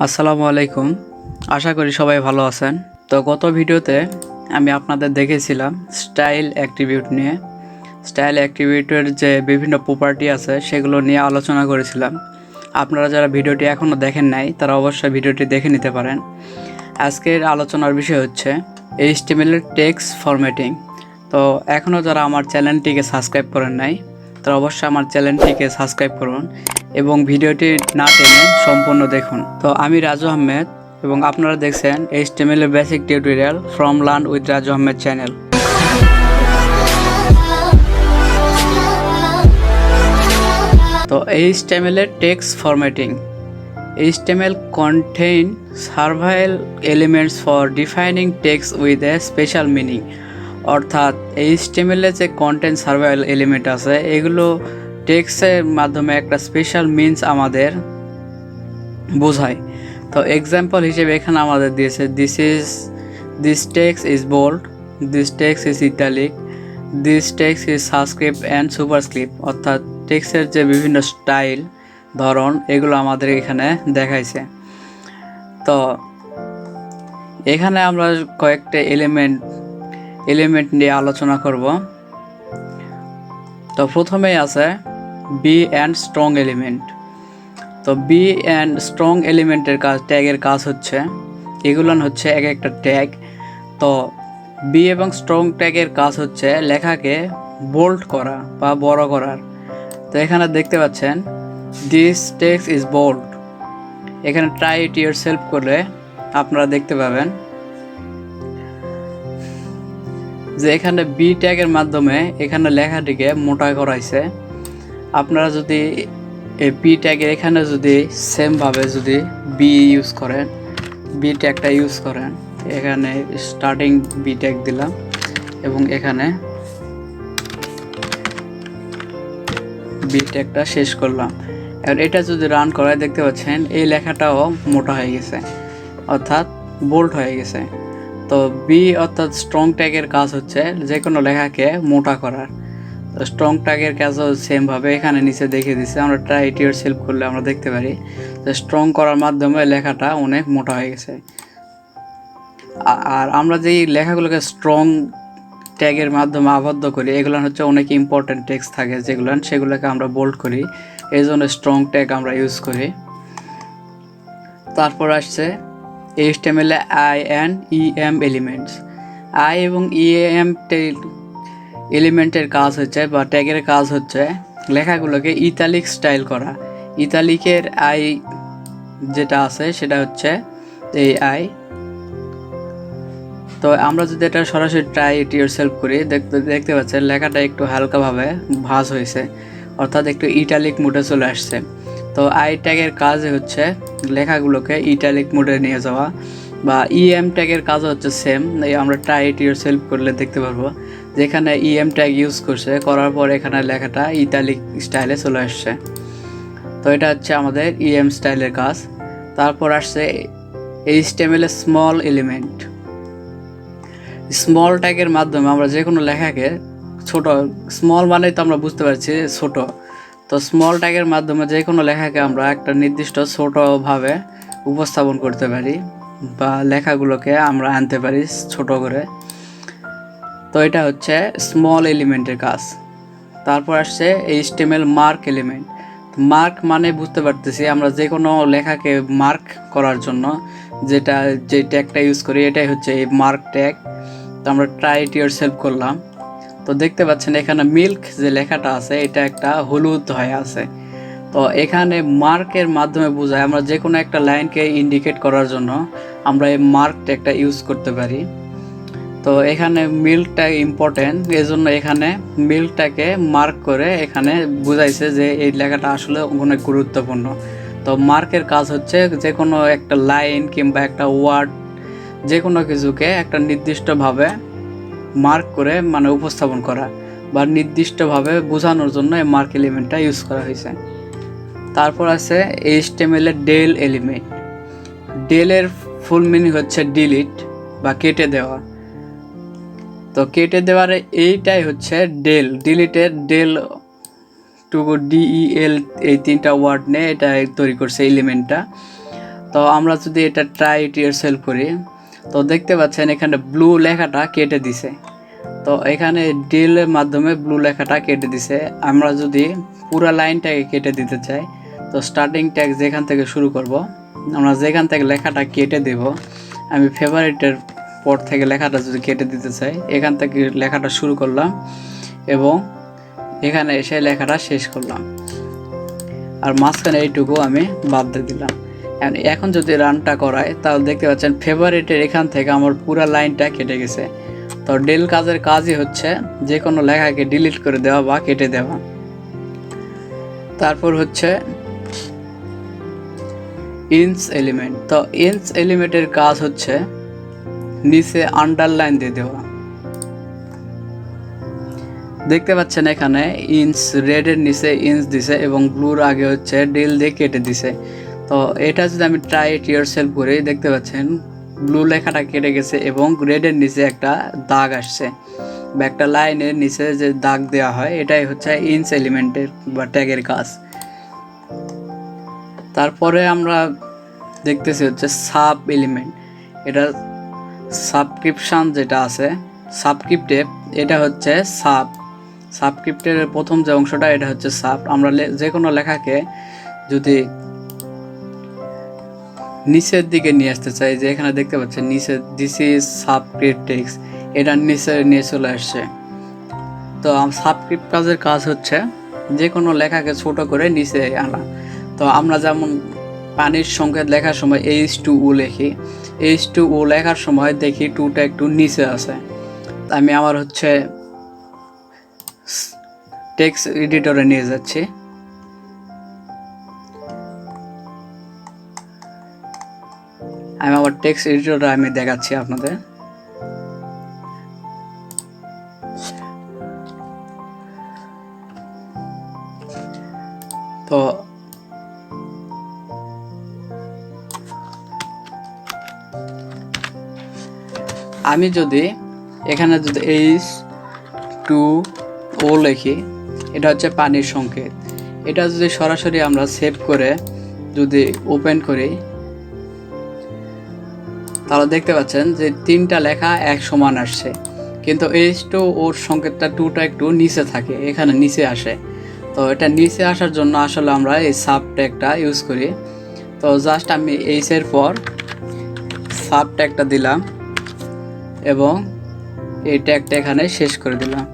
আসসালামু আলাইকুম। আশা করি সবাই ভালো আছেন। তো গত ভিডিওতে আমি আপনাদের দেখেছিলাম স্টাইল অ্যাট্রিবিউট নিয়ে। স্টাইল অ্যাট্রিবিউটের যে বিভিন্ন প্রপার্টি আছে সেগুলো নিয়ে আলোচনা করেছিলাম। আপনারা যারা ভিডিওটি এখনও দেখেন নাই তারা অবশ্যই ভিডিওটি দেখে নিতে পারেন। আজকের আলোচনার বিষয় হচ্ছে HTML এর টেক্সট ফরম্যাটিং। তো এখনও যারা আমার চ্যানেলটিকে সাবস্ক্রাইব করেন নাই তারা অবশ্যই আমার চ্যানেলটিকে সাবস্ক্রাইব করুন এবং ভিডিওটি না টেনে সম্পূর্ণ দেখুন। তো আমি রাজু আহমেদ এবং আপনারা দেখছেন HTML এর basic tutorial form learn with Raju Ahmed channel. তো HTML এর text formatting. HTML contain several elements for defining text with a special meaning। অর্থাৎ HTML এ যে কন্টেন্ট সার্ভাইল এলিমেন্ট আছে এগুলো টেক্সটের মাধ্যমে একটা স্পেশাল মিনস আমাদের বোঝায়। তো এক্সাম্পল হিসেবে এখানে আমাদের দিয়েছে this text is bold, this text is italic, this text is subscript and superscript. অর্থাৎ টেক্সটের যে বিভিন্ন স্টাইল ধরন এগুলো আমাদের এখানে দেখাইছে। তো এখানে আমরা কয়েকটা এলিমেন্ট নিয়ে আলোচনা করব। তো প্রথমেই আছে বি অ্যান্ড স্ট্রং এলিমেন্ট। তো বি অ্যান্ড স্ট্রং এলিমেন্টের কাজ, ট্যাগের কাজ হচ্ছে এগুলো হচ্ছে এক একটা ট্যাগ। তো বি এবং স্ট্রং ট্যাগের কাজ হচ্ছে লেখাকে বোল্ড করা বা বড় করার। তো এখানে দেখতে পাচ্ছেন দিস টেক্সট ইজ বোল্ড। এখানে ট্রাই ইট ইয়োরসেলফ করলে আপনারা দেখতে পাবেন যে এখানে বি ট্যাগের মাধ্যমে এখানে লেখাটিকে মোটা করাইছে। আপনারা যদি এই বি ট্যাগের এখানে যদি সেমভাবে যদি বি ইউজ করেন, বি ট্যাগটা ইউজ করেন, এখানে স্টার্টিং বি ট্যাগ দিলাম এবং এখানে বি ট্যাগটা শেষ করলাম। এবার এটা যদি রান করায় দেখতে পাচ্ছেন এই লেখাটাও মোটা হয়ে গেছে, অর্থাৎ বোল্ড হয়ে গেছে। তো বি অর্থাৎ স্ট্রং ট্যাগের কাজ হচ্ছে যে কোনো লেখাকে মোটা করার। তো স্ট্রং ট্যাগের কাজও সেমভাবে এখানে নিচে দেখিয়ে দিচ্ছে। আমরা ট্রাই ইট ইয়োরসেলফ করলে আমরা দেখতে পারি যে স্ট্রং করার মাধ্যমে লেখাটা অনেক মোটা হয়ে গেছে। আর আমরা যেই লেখাগুলোকে স্ট্রং ট্যাগের মাধ্যমে আবদ্ধ করি এগুলো হচ্ছে অনেক ইম্পর্টেন্ট টেক্সট থাকে সেগুলোকে আমরা বোল্ড করি, এই জন্য স্ট্রং ট্যাগ আমরা ইউজ করি। তারপর আসছে HTML I and EM elements. I এবং EM এলিমেন্টের কাজ হচ্ছে বা ট্যাগের কাজ হচ্ছে লেখাগুলোকে ইতালিক স্টাইল করা। ইতালিকের আই যেটা আছে সেটা হচ্ছে এই আই। তো আমরা যদি এটা সরাসরি ট্রাই ইট ইয়োরসেলফ করি দেখতে পাচ্ছেন লেখাটা একটু হালকাভাবে ভাঁজ হয়েছে, অর্থাৎ একটু ইটালিক মোডে চলে আসছে। তো আই ট্যাগের কাজ হচ্ছে লেখাগুলোকে ইটালিক মোডে নিয়ে যাওয়া, বা EM ট্যাগের কাজ হচ্ছে সেম। আমরা ট্রাই ইট ইয়োরসেলফ করলে দেখতে পারবো যেখানে EM ট্যাগ ইউজ করছে, করার পর এখানে লেখাটা ইটালিক স্টাইলে চলে আসছে। তো এটা হচ্ছে আমাদের EM স্টাইলের কাজ। তারপর আসছে HTML স্মল এলিমেন্ট। স্মল ট্যাগের মাধ্যমে আমরা যে কোনো লেখাকে ছোট, স্মল মানে তো আমরা বুঝতে পারছি ছোট। তো স্মল ট্যাগের মাধ্যমে যে কোনো লেখাকে আমরা একটা নির্দিষ্ট ছোটোভাবে উপস্থাপন করতে পারি বা লেখাগুলোকে আমরা আনতে পারি ছোট করে। তো এটা হচ্ছে স্মল এলিমেন্টের কাজ। তারপর আসছে HTML মার্ক এলিমেন্ট। মার্ক মানে বুঝতে পারতেছি আমরা যে কোনো লেখাকে মার্ক করার জন্য যে ট্যাগটা ইউজ করি এটাই হচ্ছে এই মার্ক ট্যাগ। তো আমরা ট্রাই ইট ইয়োরসেলফ করলাম। তো দেখতে পাচ্ছেন এখানে মিল্ক যে লেখাটা আছে এটা একটা হলুদ হয়ে আছে। তো এখানে মার্কের মাধ্যমে বোঝায় আমরা যে কোনো একটা লাইনকে ইন্ডিকেট করার জন্য আমরা এই মার্ক ট্যাগটা ইউজ করতে পারি। তো এখানে মিল্কটা ইম্পর্টেন্ট, এই জন্য এখানে মিল্কটাকে মার্ক করে এখানে বুঝাইছে যে এই লেখাটা আসলে অনেক গুরুত্বপূর্ণ। তো মার্কের কাজ হচ্ছে যে কোনো একটা লাইন কিংবা একটা ওয়ার্ড যে কোনো কিছুকে একটা নির্দিষ্টভাবে মার্ক করে মানে উপস্থাপন করা বা নির্দিষ্টভাবে বোঝানোর জন্য এই মার্ক এলিমেন্টটা ইউজ করা হয়েছে। তারপর আছে HTML এর ডেল এলিমেন্ট। ডেলের ফুল মিনিং হচ্ছে ডিলিট বা কেটে দেওয়া। তো কেটে দেওয়ার এইটাই হচ্ছে ডেল, ডিলিটের ডেল টু DEL এই তিনটা ওয়ার্ড নিয়ে এটা তৈরি করছে এলিমেন্টটা। তো আমরা যদি এটা ট্রাই ইট ইয়োরসেলফ করি, তো দেখতে পাচ্ছেন এখানে ব্লু লেখাটা কেটে দিছে। তো এখানে ডিলের মাধ্যমে ব্লু লেখাটা কেটে দিছে। আমরা যদি পুরো লাইনটাকে কেটে দিতে চাই, তো স্টার্টিং ট্যাগ যেখান থেকে শুরু করব, আমরা যেখান থেকে লেখাটা কেটে দেব, আমি ফেভারিটের পর থেকে লেখাটা যদি কেটে দিতে চাই, এখান থেকে লেখাটা শুরু করলাম এবং এখানে এসে লেখাটা শেষ করলাম, আর মাঝখানে এইটুকু আমি বাদ দিয়ে দিলাম। এখন যদি রানটা করায়, তাহলে দেখতে পাচ্ছেন ফেভারিটের এখান থেকে আমার পুরো লাইনটা কেটে গেছে। তো ডেল কাজের কাজই হচ্ছে যে কোনো লেখাকে ডিলিট করে দেওয়া বা কেটে দেওয়া। তারপর হচ্ছে ইনস এলিমেন্ট। তো ইনস এলিমেন্টের কাজ হচ্ছে নিচে আন্ডারলাইন দিয়ে দেওয়া। দেখতে পাচ্ছেন এখানে ইনস রেডের নিচে ইনস দিছে এবং ব্লুর আগে হচ্ছে ডেল দিয়ে কেটে দিছে। তো এটা যদি আমি ট্রাই ইট ইয়োরসেলফ করি, দেখতে পাচ্ছেন ব্লু লেখাটা কেটে গেছে এবং রেডের নিচে একটা দাগ আসছে বা একটা লাইনের নিচে যে দাগ দেওয়া হয়, এটাই হচ্ছে ইনস এলিমেন্টের বা ট্যাগের কাজ। তারপরে আমরা দেখতেছি হচ্ছে সাব এলিমেন্ট। এটা সাবস্ক্রিপশন যেটা আছে, সাবস্ক্রিপ্টেড, এটা হচ্ছে সাবস্ক্রিপ্টের প্রথম যে অংশটা, এটা হচ্ছে সাব। আমরা যে কোনো লেখাকে যদি নিচের দিকে নিয়ে আসতে চাই, যে এখানে দেখতে পাচ্ছেন নিচে দিস ইজ সাবস্ক্রিপ্ট টেক্সট, এটা নিচে নিয়ে চলে আসছে। তো সাবস্ক্রিপ্ট কাজের কাজ হচ্ছে যে কোনো লেখাকে ছোট করে নিচে আনা। তো আমরা যেমন পানির সংকেত লেখার সময় H2O লিখি, H2O লেখার সময় দেখি টুটা একটু নিচে আছে। আমি আমার হচ্ছে টেক্সট এডিটরে নিয়ে যাচ্ছি। আমি আমার টেক্সট এডিটরে আমি দেখাচ্ছি আপনাদের। তো আমি যদি এখানে যদি H2O লিখি, এটা হচ্ছে পানির সংকেত। এটা যদি সরাসরি আমরা সেভ করে যদি ওপেন করি, তাহলে দেখতে পাচ্ছেন যে তিনটা লেখা এক সমান আসছে, কিন্তু H2ওর সংকেতটা টুটা একটু নিচে থাকে, এখানে নিচে আসে। তো এটা নিচে আসার জন্য আসলে আমরা এই সাব ট্যাগটা ইউজ করি। তো জাস্ট আমি এইচের পর সাব ট্যাগটা দিলাম এবং এই ট্যাগটা এখানে শেষ করে দিলাম।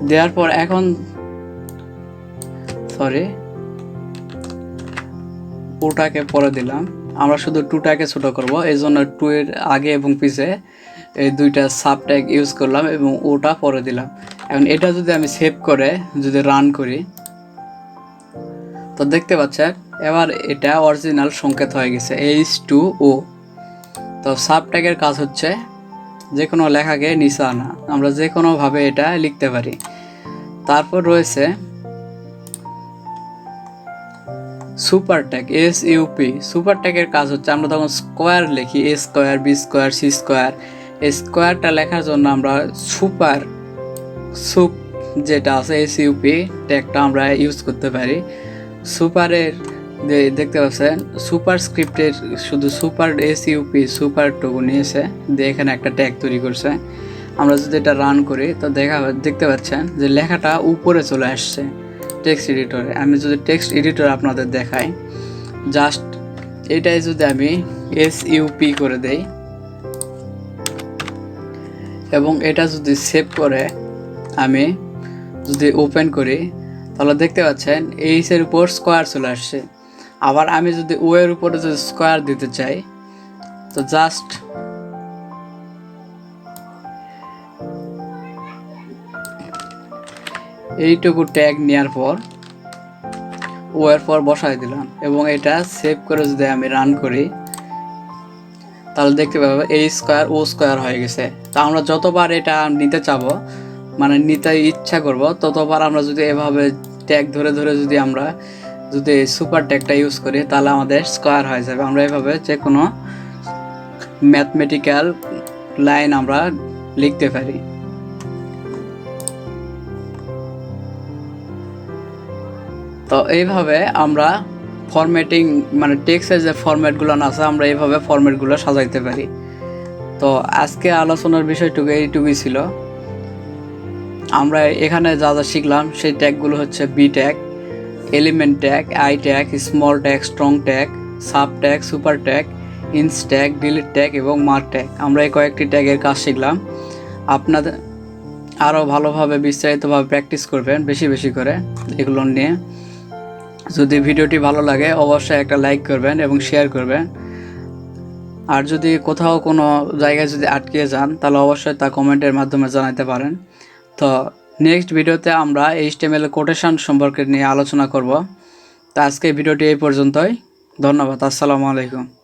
দেওয়ার পর এখন ওটাকে পরে দিলাম, আমরা শুধু টুটাকে ছোট করব, এই জন্য টু এর আগে এবং পিছে এই দুইটা সাব ট্যাগ ইউজ করলাম এবং ওটা পরে দিলাম। এখন এটা যদি আমি সেভ করে যদি রান করি, তো দেখতে পাচ্ছেন এবার এটা অরিজিনাল সংকেত হয়ে গেছে H2O। তো সাব ট্যাগের কাজ হচ্ছে যে কোনো লেখাকে নিচে আনা, আমরা যে কোনোভাবে এটা লিখতে পারি। তারপর রয়েছে সুপার ট্যাগ, SUP। সুপার ট্যাগের কাজ হচ্ছে আমরা তখন স্কোয়ার লিখি, A square, B square, C square, এই স্কোয়ারটা লেখার জন্য আমরা সুপ যেটা আছে SUP ট্যাগটা আমরা ইউজ করতে পারি। সুপারের দেখতে পাচ্ছেন সুপার স্ক্রিপ্টের শুধু সুপার SUP সুপারটুকু নিয়েছে দিয়ে এখানে একটা ট্যাগ তৈরি করছে। আমরা যদি এটা রান করি, তো দেখতে পাচ্ছেন যে লেখাটা উপরে চলে আসছে টেক্সট এডিটরে। আমি যদি টেক্সট এডিটর আপনাদের দেখাই, জাস্ট এটাই যদি আমি SUP করে দেই এবং এটা যদি সেভ করে আমি যদি ওপেন করি, তাহলে দেখতে পাচ্ছেন এইচের উপর স্কোয়ার চলে আসছে। আবার আমি যদি ও এর উপরে যদি স্কোয়ার দিতে চাই, তো জাস্ট এইটুকু ট্যাগ নেওয়ার পর ও এর পর বসাই দিলাম এবং এটা সেভ করে যদি আমি রান করি, তাহলে দেখতে পাবো এই স্কোয়ার ও স্কোয়ার হয়ে গেছে। তা আমরা যতবার এটা নিতে চাবো, মানে নিতে ইচ্ছা করব, ততবার আমরা যদি এভাবে ট্যাগ ধরে ধরে যদি আমরা যদি সুপার ট্যাগটা ইউজ করি, তাহলে আমাদের স্কোয়ার হয়ে যাবে। আমরা এভাবে যে কোনো ম্যাথমেটিক্যাল লাইন আমরা লিখতে পারি। তো এইভাবে আমরা ফরম্যাটিং মানে টেক্সটের যে ফরম্যাটগুলো আছে আমরা এইভাবে ফরম্যাটগুলো সাজাইতে পারি। তো আজকে আলোচনার বিষয়টুকু এইটুকুই ছিল। আমরা এখানে যা যা শিখলাম সেই ট্যাগগুলো হচ্ছে B tag, element tag, I tag, small tag, strong tag, sub tag, super tag, ins tag, delete tag এবং মার্ক ট্যাগ। আমরা এই কয়েকটি ট্যাগের কাজ শিখলাম। আপনাদের আরও ভালোভাবে বিস্তারিতভাবে প্র্যাকটিস করবেন বেশি বেশি করে এগুলো নিয়ে। যদি ভিডিওটি ভালো লাগে অবশ্যই একটা লাইক করবেন এবং শেয়ার করবেন। আর যদি কোথাও কোনো জায়গায় যদি আটকে যান তাহলে অবশ্যই তা কমেন্টের মাধ্যমে জানাতে পারেন। তো নেক্সট ভিডিওতে আমরা HTML কোটেশন সম্পর্কে নিয়ে আলোচনা করব। তো আজকে ভিডিওটি এই পর্যন্তই। ধন্যবাদ। আসসালামু আলাইকুম।